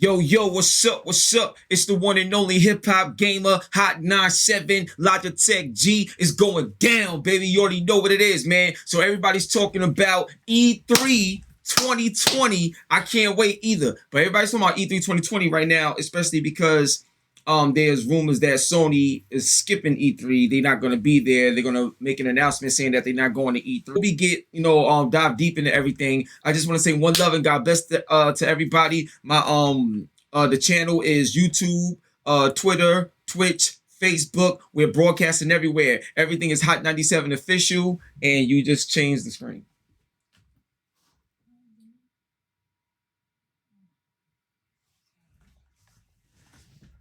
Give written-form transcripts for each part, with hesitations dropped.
Yo, what's up? What's up? It's the one and only hip hop gamer, Hot 97, Logitech G is going down, baby. You already know what it is, man. So everybody's talking about E3 2020. I can't wait either. But everybody's talking about E3 2020 right now, especially because there's rumors that Sony is skipping E3. They're not going to be there. They're going to make an announcement saying that they're not going to E3. Before we get, dive deep into everything, I just want to say one love and God bless to everybody. My the channel is YouTube, Twitter, Twitch, Facebook. We're broadcasting everywhere. Everything is Hot 97 official, and you just change the screen.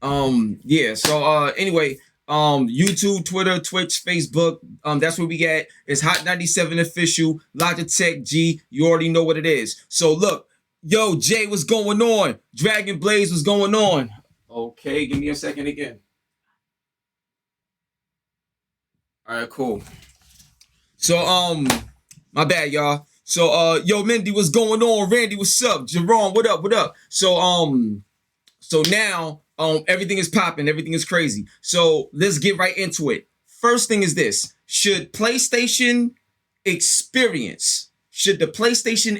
Anyway, YouTube, Twitter, Twitch, Facebook, that's where we at. It's Hot 97 official, Logitech G. You already know what it is. So look, yo, Jay, what's going on? Dragon Blaze, what's going on? Okay, give me a second again. All right, cool. So my bad, y'all. So yo, Mindy, what's going on? Randy, what's up? Jerome, what up? What up? So now everything is popping, everything is crazy. So let's get right into it. First thing is this: should the PlayStation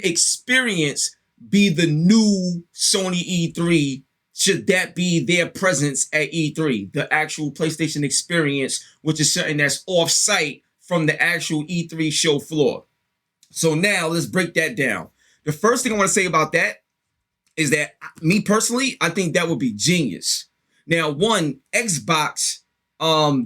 Experience be the new Sony E3? Should that be their presence at E3? The actual PlayStation Experience, which is something that's off-site from the actual E3 show floor. So now let's break that down. The first thing I want to say about that is that, me personally, I think that would be genius. Now, one, Xbox,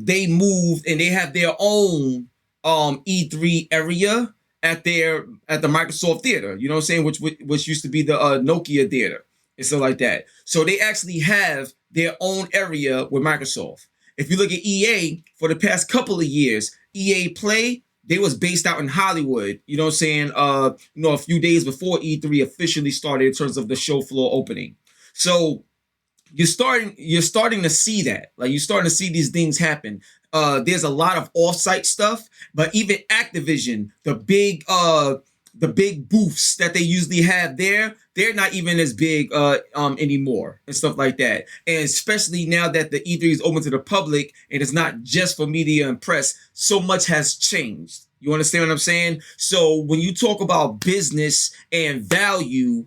they moved and they have their own E3 area at the Microsoft Theater. You know what I'm saying? Which used to be the Nokia Theater and stuff like that. So they actually have their own area with Microsoft. If you look at EA, for the past couple of years, EA Play, they was based out in Hollywood, you know what I'm saying? A few days before E3 officially started in terms of the show floor opening. So you're starting to see that. Like, you're starting to see these things happen. There's a lot of off-site stuff, but even Activision, the big booths that they usually have there, they're not even as big anymore and stuff like that. And especially now that the E3 is open to the public and it's not just for media and press, so much has changed. You understand what I'm saying? So when you talk about business and value,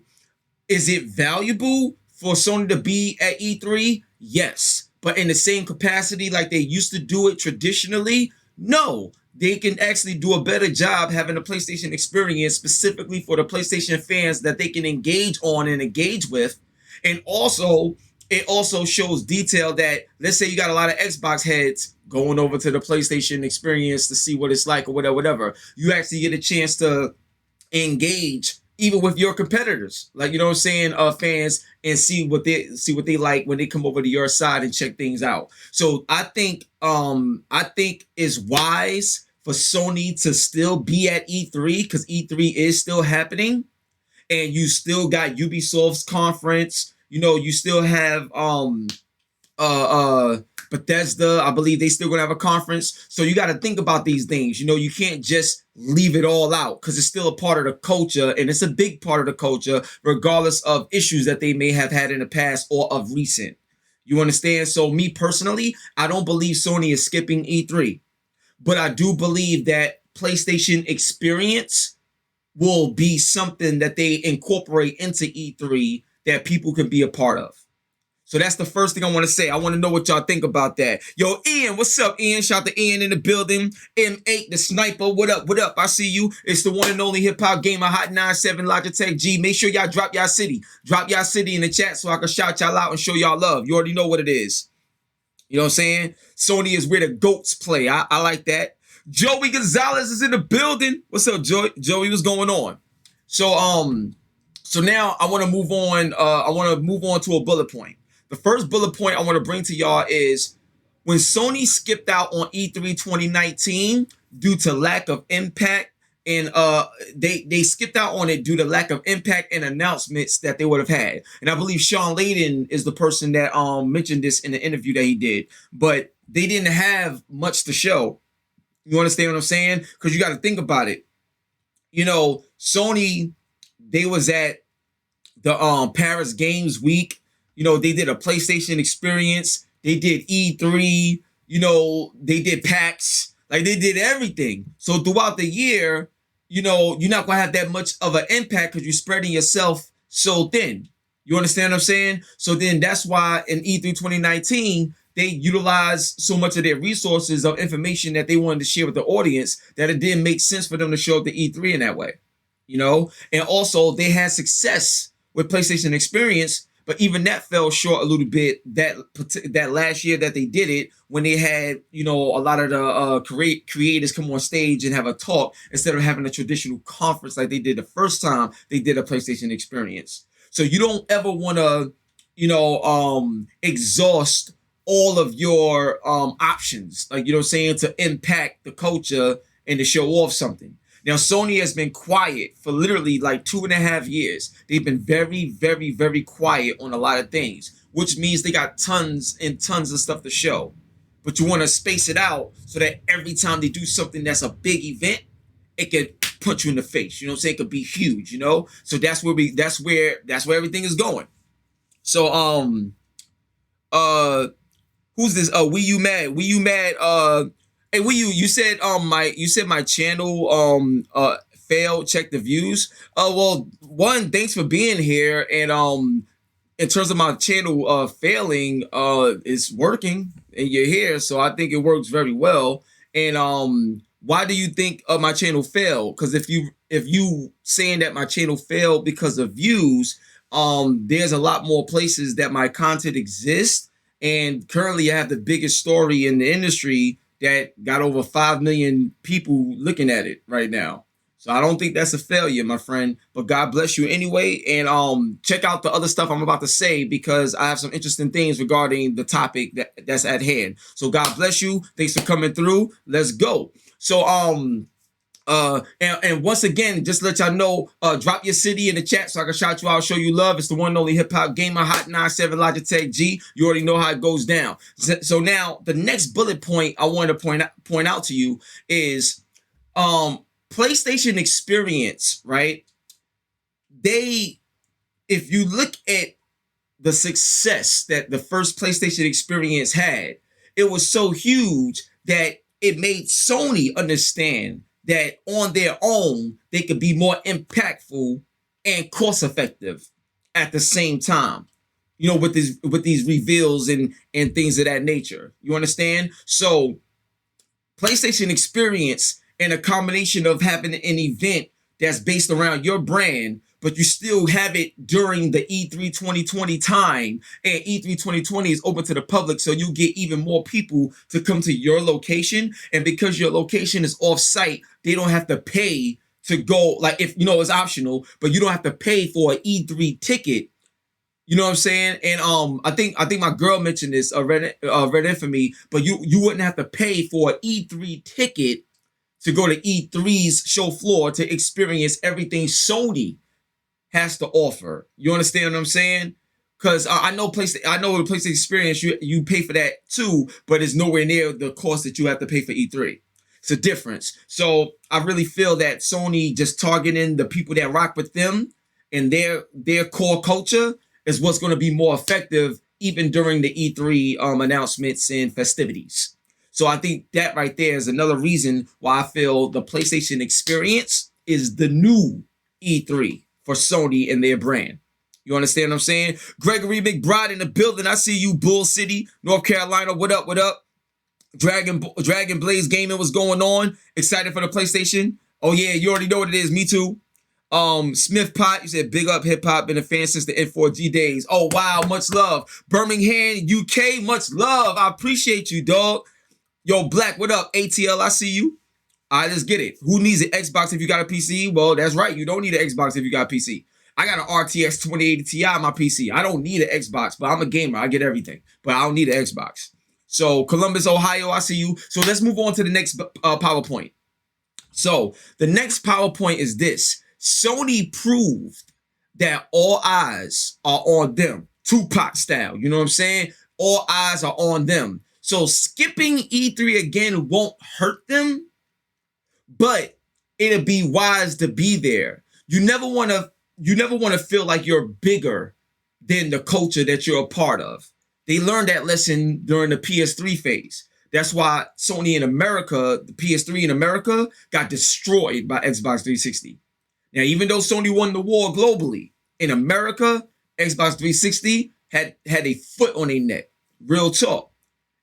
is it valuable for Sony to be at E3? Yes. But in the same capacity like they used to do it traditionally? No. They can actually do a better job having a PlayStation Experience specifically for the PlayStation fans that they can engage on and engage with. And also, it also shows detail that, let's say you got a lot of Xbox heads going over to the PlayStation Experience to see what it's like or whatever. You actually get a chance to engage even with your competitors, like, you know what I'm saying, fans, and see what they like when they come over to your side and check things out. So I think it's wise for Sony to still be at E3, because E3 is still happening, and you still got Ubisoft's conference. You still have Bethesda. I believe they still gonna have a conference. So you got to think about these things. You can't just leave it all out, because it's still a part of the culture, and it's a big part of the culture, regardless of issues that they may have had in the past or of recent. You understand? So me personally, I don't believe Sony is skipping E3, but I do believe that PlayStation Experience will be something that they incorporate into E3 that people can be a part of. So that's the first thing I want to say. I want to know what y'all think about that. Yo, Ian, what's up, Ian? Shout out to Ian in the building. M8, the sniper, what up, what up? I see you. It's the one and only hip-hop-gamer, Hot 97, Logitech G. Make sure y'all drop y'all city. Drop y'all city in the chat so I can shout y'all out and show y'all love. You already know what it is. You know what I'm saying? Sony is where the GOATs play. I like that. Joey Gonzalez is in the building. What's up, Joey? What's going on? So now I want to move on. I want to move on to a bullet point. The first bullet point I want to bring to y'all is, when Sony skipped out on E3 2019 due to lack of impact, and they skipped out on it due to lack of impact and announcements that they would have had. And I believe Sean Layden is the person that mentioned this in the interview that he did. But they didn't have much to show. You understand what I'm saying? Because you got to think about it. Sony, they was at the Paris Games Week. They did a PlayStation experience. They did E3. They did PAX. Like they did everything. So throughout the year, you're not gonna have that much of an impact because you're spreading yourself so thin. You understand what I'm saying? So then that's why in E3 2019, they utilized so much of their resources of information that they wanted to share with the audience that it didn't make sense for them to show up to E3 in that way. And also they had success with PlayStation Experience, but even that fell short a little bit that last year that they did it, when they had a lot of the creators come on stage and have a talk instead of having a traditional conference like they did the first time they did a PlayStation Experience. So you don't ever want to exhaust all of your options, like to impact the culture and to show off something. Now, Sony has been quiet for literally like 2.5 years. They've been very, very, very quiet on a lot of things, which means they got tons and tons of stuff to show. But you want to space it out so that every time they do something that's a big event, it can punch you in the face. It could be huge. So that's where everything is going. So who's this? Wii U Mad. Wii U Mad. Hey, Wii U, you said my channel failed. Check the views. Well, one, thanks for being here. And in terms of my channel failing, it's working and you're here, so I think it works very well. And why do you think my channel failed? Because if you saying that my channel failed because of views, there's a lot more places that my content exists. And currently I have the biggest story in the industry that got over 5 million people looking at it right now. So I don't think that's a failure, my friend, but God bless you anyway. And check out the other stuff I'm about to say, because I have some interesting things regarding the topic that's at hand. So God bless you. Thanks for coming through. Let's go. So and once again, just to let y'all know, drop your city in the chat so I can shout you out, show you love. It's the one and only Hip Hop Gamer, Hot 97 Logitech G. You already know how it goes down. So now the next bullet point I want to point out to you is PlayStation Experience, right? If you look at the success that the first PlayStation Experience had, it was so huge that it made Sony understand that on their own, they could be more impactful and cost effective at the same time, with these reveals and things of that nature. You understand? So PlayStation Experience, and a combination of having an event that's based around your brand, but you still have it during the E3 2020 time, and E3 2020 is open to the public, so you get even more people to come to your location. And because your location is off-site, they don't have to pay to go, like, if it's optional, but you don't have to pay for an E3 ticket. You know what I'm saying? And I think my girl mentioned this, read it for me, but you wouldn't have to pay for an E3 ticket to go to E3's show floor to experience everything Sony has to offer. You understand what I'm saying? Because I know the PlayStation Experience, you pay for that too, but it's nowhere near the cost that you have to pay for E3. It's a difference. So I really feel that Sony just targeting the people that rock with them and their core culture is what's going to be more effective even during the E3 announcements and festivities. So I think that right there is another reason why I feel the PlayStation Experience is the new E3 for Sony and their brand. You understand what I'm saying? Gregory McBride in the building. I see you, Bull City, North Carolina. What up? What up? Dragon Blaze Gaming, what's going on? Excited for the PlayStation? Oh yeah, you already know what it is. Me too. Smith Pot, you said big up hip hop, been a fan since the N4G days. Oh wow, much love. Birmingham, UK, much love. I appreciate you, dog. Yo, Black, what up? ATL, I see you. All right, let's get it. Who needs an Xbox if you got a PC? Well, that's right. You don't need an Xbox if you got a PC. I got an RTX 2080 Ti on my PC. I don't need an Xbox, but I'm a gamer. I get everything, but I don't need an Xbox. So Columbus, Ohio, I see you. So let's move on to the next PowerPoint. So the next PowerPoint is this. Sony proved that all eyes are on them. Tupac style, you know what I'm saying? All eyes are on them. So skipping E3 again won't hurt them, but it'll be wise to be there. You never want to feel like you're bigger than the culture that you're a part of. They learned that lesson during the PS3 phase. That's why Sony in America, the PS3 in America, got destroyed by Xbox 360. Now, even though Sony won the war globally, in America, Xbox 360 had a foot on their neck. Real talk.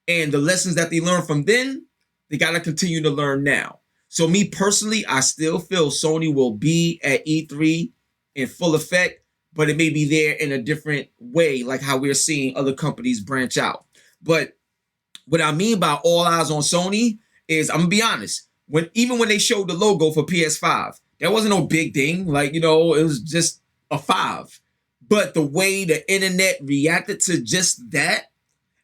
And the lessons that they learned from then, they got to continue to learn now. So me personally, I still feel Sony will be at E3 in full effect, but it may be there in a different way, like how we're seeing other companies branch out. But what I mean by all eyes on Sony is, I'm gonna be honest, even when they showed the logo for PS5, that wasn't no big thing. Like, you know, it was just a 5. But the way the internet reacted to just that,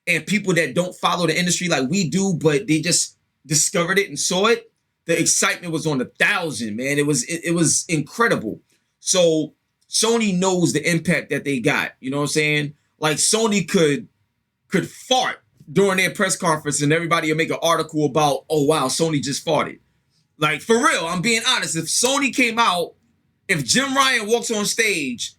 and people that don't follow the industry like we do, but they just discovered it and saw it, the excitement was on 1,000, man. It was incredible. So Sony knows the impact that they got. You know what I'm saying? Like, Sony could fart during their press conference and everybody will make an article about, oh wow, Sony just farted. Like, for real, I'm being honest. If Sony came out, if Jim Ryan walks on stage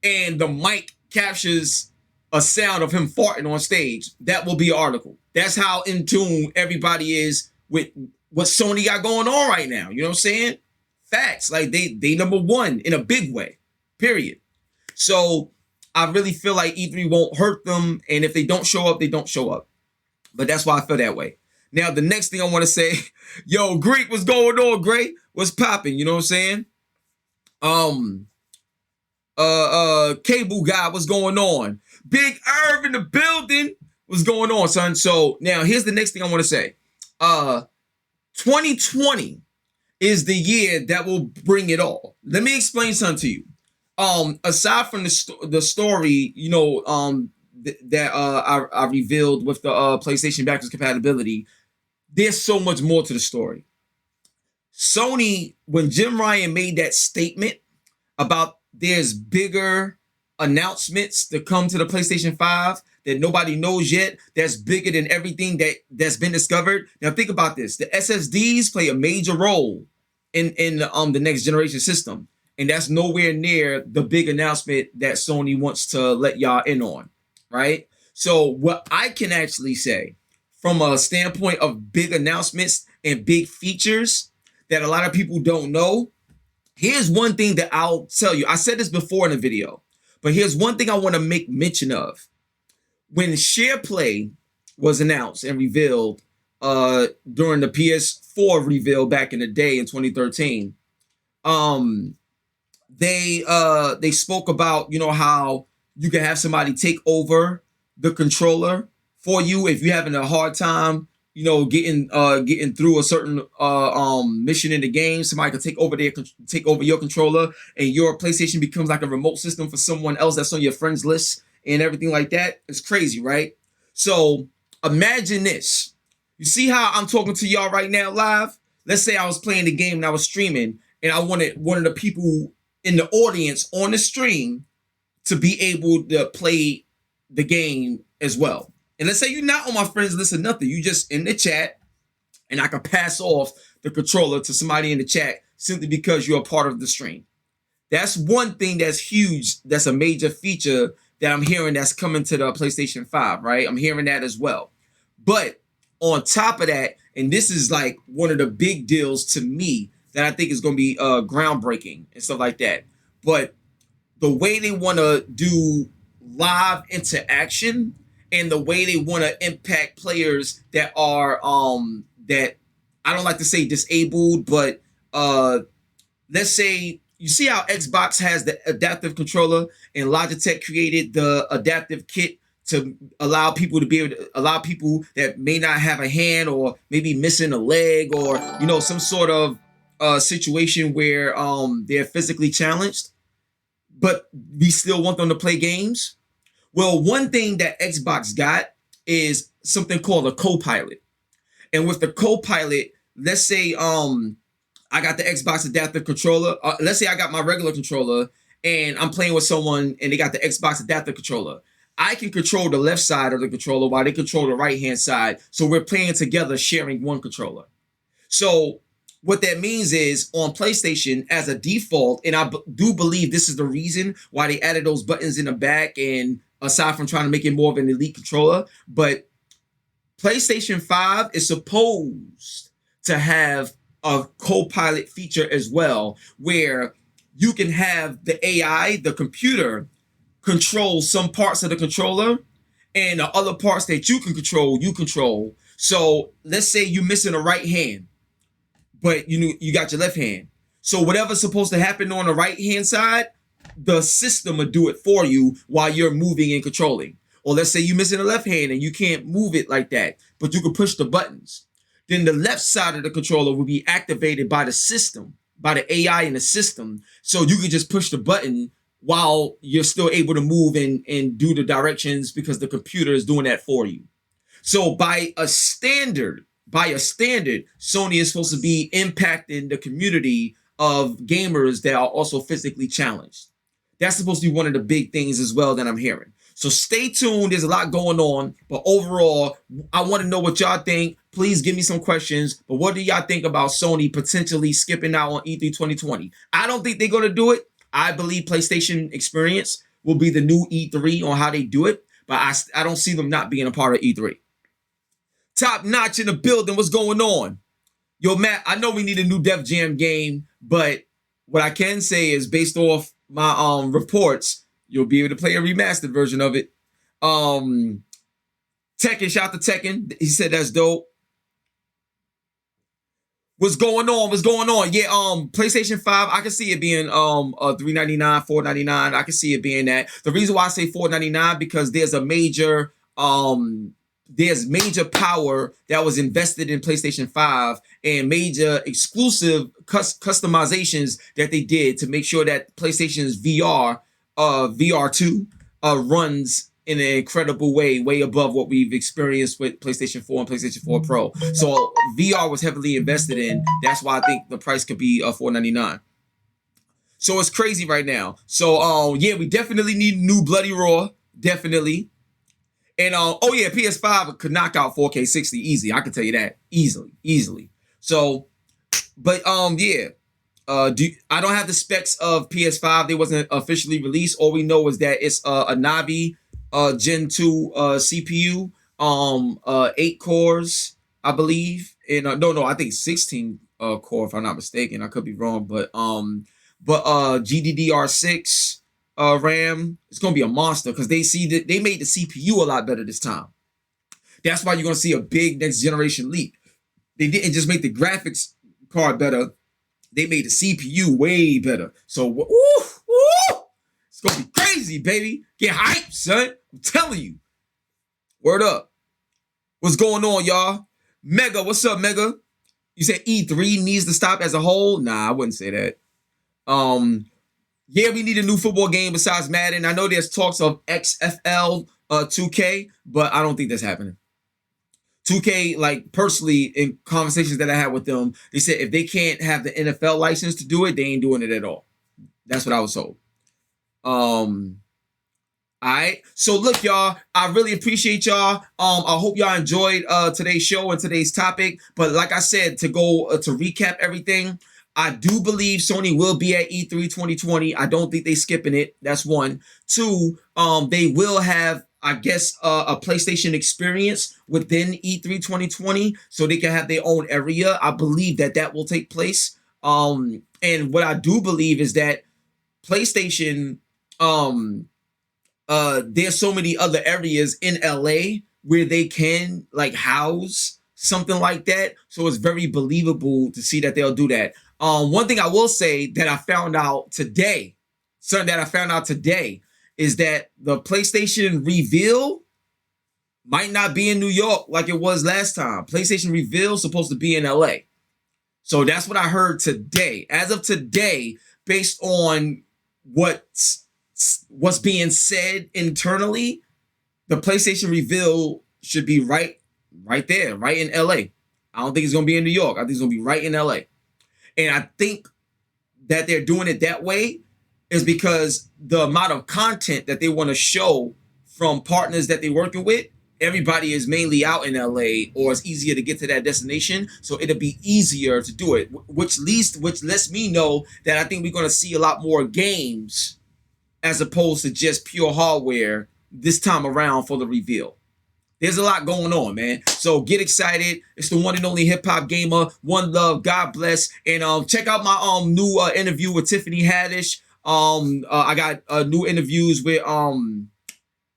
and the mic captures a sound of him farting on stage, that will be an article. That's how in tune everybody is with what Sony got going on right now. You know what I'm saying? Facts. Like, they number one in a big way, period. So I really feel like E3 won't hurt them. And if they don't show up, they don't show up. But that's why I feel that way. Now, the next thing I want to say, yo, Greek, what's going on, Great? What's popping? You know what I'm saying? Cable guy, what's going on? Big Irv in the building. What's going on, son? So now here's the next thing I want to say. 2020 is the year that will bring it all. Let me explain something to you. Aside from the story, you know, that I revealed with the PlayStation backwards compatibility, there's so much more to the story. Sony, when Jim Ryan made that statement about there's bigger announcements to come to the PlayStation 5 that nobody knows yet, that's bigger than everything that's been discovered. Now think about this. The SSDs play a major role in the next generation system. And that's nowhere near the big announcement that Sony wants to let y'all in on, right? So what I can actually say from a standpoint of big announcements and big features that a lot of people don't know, here's one thing that I'll tell you. I said this before in a video, but here's one thing I want to make mention of. When SharePlay was announced and revealed during the PS4 reveal back in the day in 2013, they spoke about, you know, how you can have somebody take over the controller for you if you're having a hard time, you know, getting through a certain mission in the game. Somebody could take over your controller, and your PlayStation becomes like a remote system for someone else that's on your friends list and everything like that. It's crazy, right? So imagine this. You see how I'm talking to y'all right now live? Let's say I was playing the game and I was streaming, and I wanted one of the people in the audience on the stream to be able to play the game as well. And let's say you're not on my friends list or nothing. You just in the chat, and I can pass off the controller to somebody in the chat simply because you're a part of the stream. That's one thing that's huge. That's a major feature that I'm hearing that's coming to the PlayStation 5, right? I'm hearing that as well. But on top of that, and this is like one of the big deals to me that I think is going to be groundbreaking and stuff like that. But the way they want to do live interaction and the way they want to impact players that are that I don't like to say disabled, but let's say you see how Xbox has the adaptive controller and Logitech created the adaptive kit to allow people to be able to allow people that may not have a hand or maybe missing a leg or, you know, some sort of situation where they're physically challenged, but we still want them to play games. Well, one thing that Xbox got is something called a co-pilot. And with the co-pilot, let's say I got the Xbox adaptive controller. Let's say I got my regular controller and I'm playing with someone and they got the Xbox adaptive controller. I can control the left side of the controller while they control the right-hand side. So we're playing together, sharing one controller. So what that means is on PlayStation as a default, and I do believe this is the reason why they added those buttons in the back, and aside from trying to make it more of an elite controller, but PlayStation 5 is supposed to have a co-pilot feature as well, where you can have the AI, the computer, control some parts of the controller, and the other parts that you can control, you control. So let's say you're missing a right hand, but you got your left hand. So whatever's supposed to happen on the right hand side, the system will do it for you while you're moving and controlling. Or let's say you're missing a left hand and you can't move it like that, but you can push the buttons. Then the left side of the controller will be activated by the system, by the AI in the system. So you can just push the button while you're still able to move and do the directions because the computer is doing that for you. So by a standard, Sony is supposed to be impacting the community of gamers that are also physically challenged. That's supposed to be one of the big things as well that I'm hearing. So stay tuned. There's a lot going on. But overall, I want to know what y'all think. Please give me some questions. But what do y'all think about Sony potentially skipping out on E3 2020? I don't think they're going to do it. I believe PlayStation Experience will be the new E3 on how they do it. But I don't see them not being a part of E3. Top Notch in the building. What's going on? Yo, Matt, I know we need a new Def Jam game, but what I can say is based off my reports, you'll be able to play a remastered version of it. Tekken, shout out to Tekken. He said that's dope. What's going on? What's going on? Yeah, PlayStation 5, I can see it being $399, $499. I can see it being that. The reason why I say $499 because there's a major power that was invested in PlayStation 5 and major exclusive customizations that they did to make sure that PlayStation's VR2 runs in an incredible way above what we've experienced with PlayStation 4 and PlayStation 4 Pro. So VR was heavily invested in. That's why I think the price could be $499. So it's crazy right now. So yeah, we definitely need new Bloody Roar. Definitely. And oh yeah, PS5 could knock out 4K 60 easy. I can tell you that easily. So, but yeah, I don't have the specs of PS5. They wasn't officially released. All we know is that it's a Navi Gen 2 CPU, 8 cores, I believe. And no, I think 16 core if I'm not mistaken. I could be wrong, but GDDR6. RAM, it's gonna be a monster because they see that they made the CPU a lot better this time. That's why you're gonna see a big next generation leap. They didn't just make the graphics card better; they made the CPU way better. So, it's gonna be crazy, baby. Get hyped, son. I'm telling you. Word up. What's going on, y'all? Mega, what's up, Mega? You said E3 needs to stop as a whole? Nah, I wouldn't say that. Yeah, we need a new football game besides Madden. I know there's talks of XFL 2K, but I don't think that's happening. 2K, like personally, in conversations that I had with them, they said if they can't have the NFL license to do it, they ain't doing it at all. That's what I was told. All right. So look, y'all, I really appreciate y'all. I hope y'all enjoyed today's show and today's topic. But like I said, to recap everything, I do believe Sony will be at E3 2020. I don't think they're skipping it. That's one. Two, they will have, I guess, a PlayStation experience within E3 2020, so they can have their own area. I believe that will take place. And what I do believe is that PlayStation, there's so many other areas in LA where they can like house something like that. So it's very believable to see that they'll do that. One thing I will say that I found out today, is that the PlayStation reveal might not be in New York like it was last time. PlayStation reveal is supposed to be in LA. So that's what I heard today. As of today, based on what's being said internally, the PlayStation reveal should be right there, right in LA. I don't think it's going to be in New York. I think it's going to be right in LA. And I think that they're doing it that way is because the amount of content that they want to show from partners that they're working with everybody is mainly out in LA, or it's easier to get to that destination, so it'll be easier to do it, which lets me know that I think we're going to see a lot more games as opposed to just pure hardware this time around for the reveal. There's a lot going on, man. So get excited. It's the one and only Hip Hop Gamer. One love. God bless. And check out my new interview with Tiffany Haddish. I got new interviews with Salma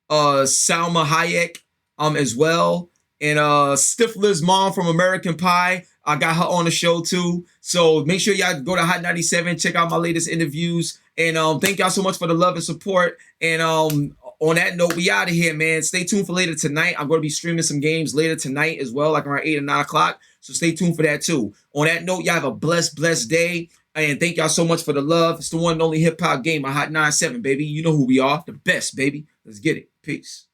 Hayek as well. And Stifler's mom from American Pie. I got her on the show too. So make sure y'all go to Hot 97. Check out my latest interviews. And thank y'all so much for the love and support. And on that note, we out of here, man. Stay tuned for later tonight. I'm going to be streaming some games later tonight as well, like around 8 or 9 o'clock. So stay tuned for that too. On that note, y'all have a blessed day. And thank y'all so much for the love. It's the one and only Hip Hop Gamer, Hot 97, baby. You know who we are. The best, baby. Let's get it. Peace.